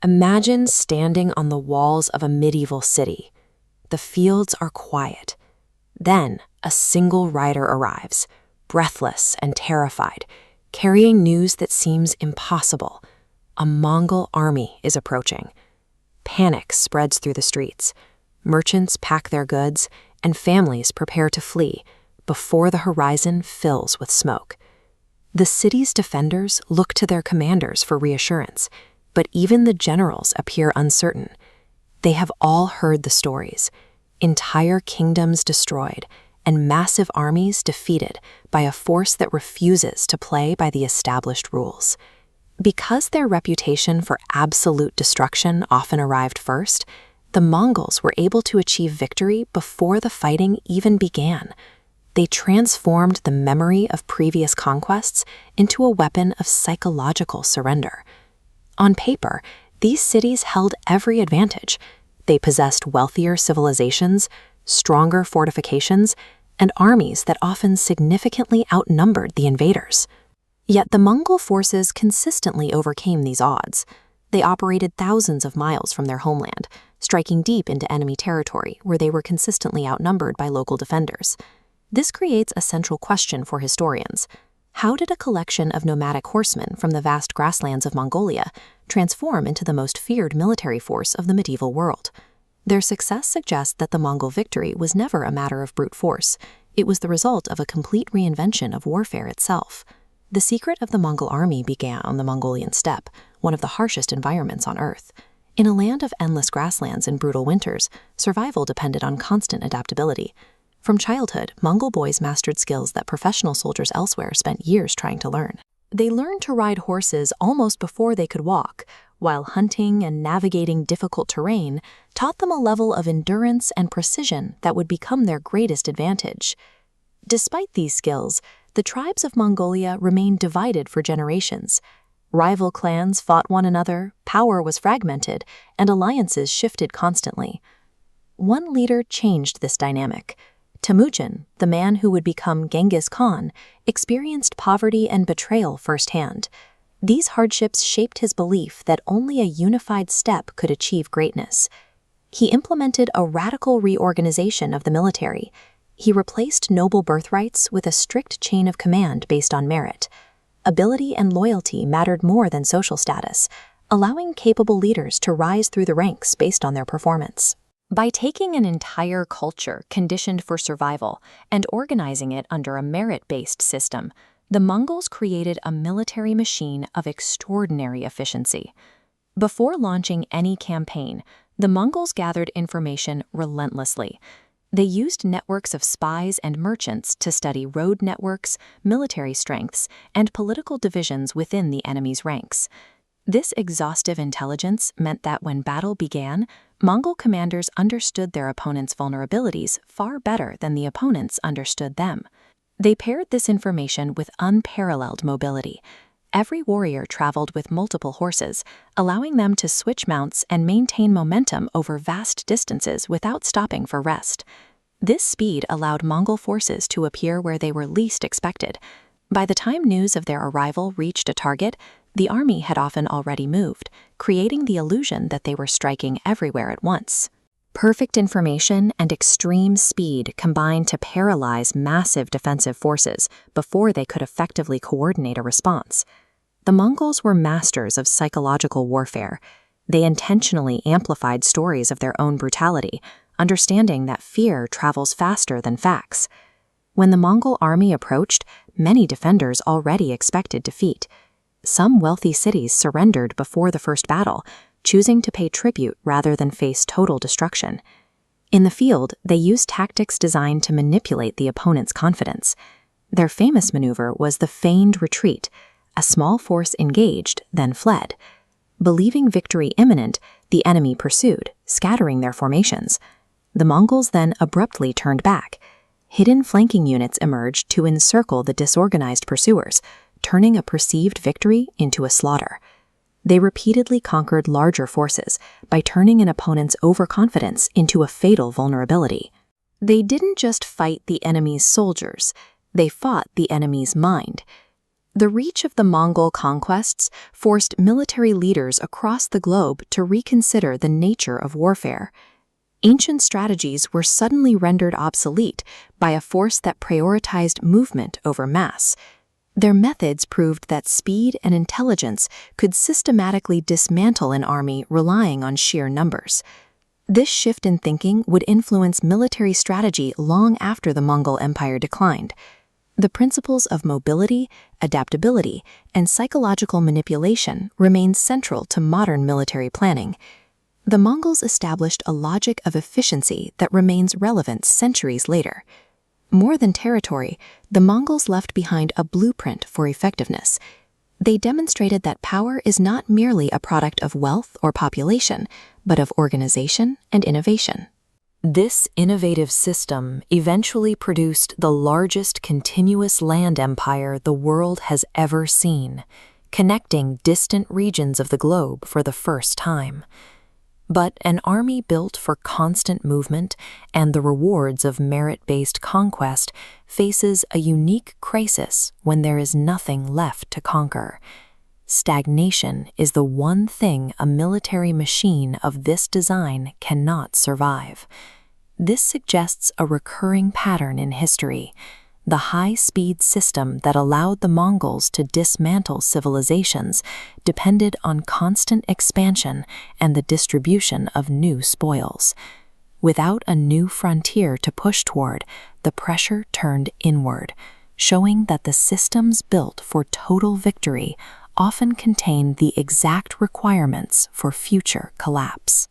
Imagine standing on the walls of a medieval city. The fields are quiet. Then, a single rider arrives, breathless and terrified, carrying news that seems impossible. A Mongol army is approaching. Panic spreads through the streets. Merchants pack their goods, and families prepare to flee before the horizon fills with smoke. The city's defenders look to their commanders for reassurance, but even the generals appear uncertain. They have all heard the stories: entire kingdoms destroyed and massive armies defeated by a force that refuses to play by the established rules. Because their reputation for absolute destruction often arrived first, the Mongols were able to achieve victory before the fighting even began. They transformed the memory of previous conquests into a weapon of psychological surrender. On paper, these cities held every advantage. They possessed wealthier civilizations, stronger fortifications, and armies that often significantly outnumbered the invaders. Yet the Mongol forces consistently overcame these odds. They operated thousands of miles from their homeland, striking deep into enemy territory where they were consistently outnumbered by local defenders. This creates a central question for historians. How did a collection of nomadic horsemen from the vast grasslands of Mongolia transform into the most feared military force of the medieval world? Their success suggests that the Mongol victory was never a matter of brute force. It was the result of a complete reinvention of warfare itself. The secret of the Mongol army began on the Mongolian steppe, one of the harshest environments on Earth. In a land of endless grasslands and brutal winters, survival depended on constant adaptability. From childhood, Mongol boys mastered skills that professional soldiers elsewhere spent years trying to learn. They learned to ride horses almost before they could walk, while hunting and navigating difficult terrain taught them a level of endurance and precision that would become their greatest advantage. Despite these skills, the tribes of Mongolia remained divided for generations. Rival clans fought one another, power was fragmented, and alliances shifted constantly. One leader changed this dynamic. Temujin, the man who would become Genghis Khan, experienced poverty and betrayal firsthand. These hardships shaped his belief that only a unified steppe could achieve greatness. He implemented a radical reorganization of the military. He replaced noble birthrights with a strict chain of command based on merit. Ability and loyalty mattered more than social status, allowing capable leaders to rise through the ranks based on their performance. By taking an entire culture conditioned for survival and organizing it under a merit-based system, the Mongols created a military machine of extraordinary efficiency. Before launching any campaign, the Mongols gathered information relentlessly. They used networks of spies and merchants to study road networks, military strengths, and political divisions within the enemy's ranks. This exhaustive intelligence meant that when battle began, Mongol commanders understood their opponents' vulnerabilities far better than the opponents understood them. They paired this information with unparalleled mobility. Every warrior traveled with multiple horses, allowing them to switch mounts and maintain momentum over vast distances without stopping for rest. This speed allowed Mongol forces to appear where they were least expected. By the time news of their arrival reached a target, the army had often already moved, creating the illusion that they were striking everywhere at once. Perfect information and extreme speed combined to paralyze massive defensive forces before they could effectively coordinate a response. The Mongols were masters of psychological warfare. They intentionally amplified stories of their own brutality, understanding that fear travels faster than facts. When the Mongol army approached, many defenders already expected defeat. Some wealthy cities surrendered before the first battle, choosing to pay tribute rather than face total destruction. In the field, they used tactics designed to manipulate the opponent's confidence. Their famous maneuver was the feigned retreat. A small force engaged, then fled. Believing victory imminent, the enemy pursued, scattering their formations. The Mongols then abruptly turned back. Hidden flanking units emerged to encircle the disorganized pursuers, turning a perceived victory into a slaughter. They repeatedly conquered larger forces by turning an opponent's overconfidence into a fatal vulnerability. They didn't just fight the enemy's soldiers, they fought the enemy's mind. The reach of the Mongol conquests forced military leaders across the globe to reconsider the nature of warfare. Ancient strategies were suddenly rendered obsolete by a force that prioritized movement over mass. Their methods proved that speed and intelligence could systematically dismantle an army relying on sheer numbers. This shift in thinking would influence military strategy long after the Mongol Empire declined. The principles of mobility, adaptability, and psychological manipulation remain central to modern military planning. The Mongols established a logic of efficiency that remains relevant centuries later. More than territory, the Mongols left behind a blueprint for effectiveness. They demonstrated that power is not merely a product of wealth or population, but of organization and innovation. This innovative system eventually produced the largest continuous land empire the world has ever seen, connecting distant regions of the globe for the first time. But an army built for constant movement and the rewards of merit-based conquest faces a unique crisis when there is nothing left to conquer. Stagnation is the one thing a military machine of this design cannot survive. This suggests a recurring pattern in history. The high-speed system that allowed the Mongols to dismantle civilizations depended on constant expansion and the distribution of new spoils. Without a new frontier to push toward, the pressure turned inward, showing that the systems built for total victory often contain the exact requirements for future collapse.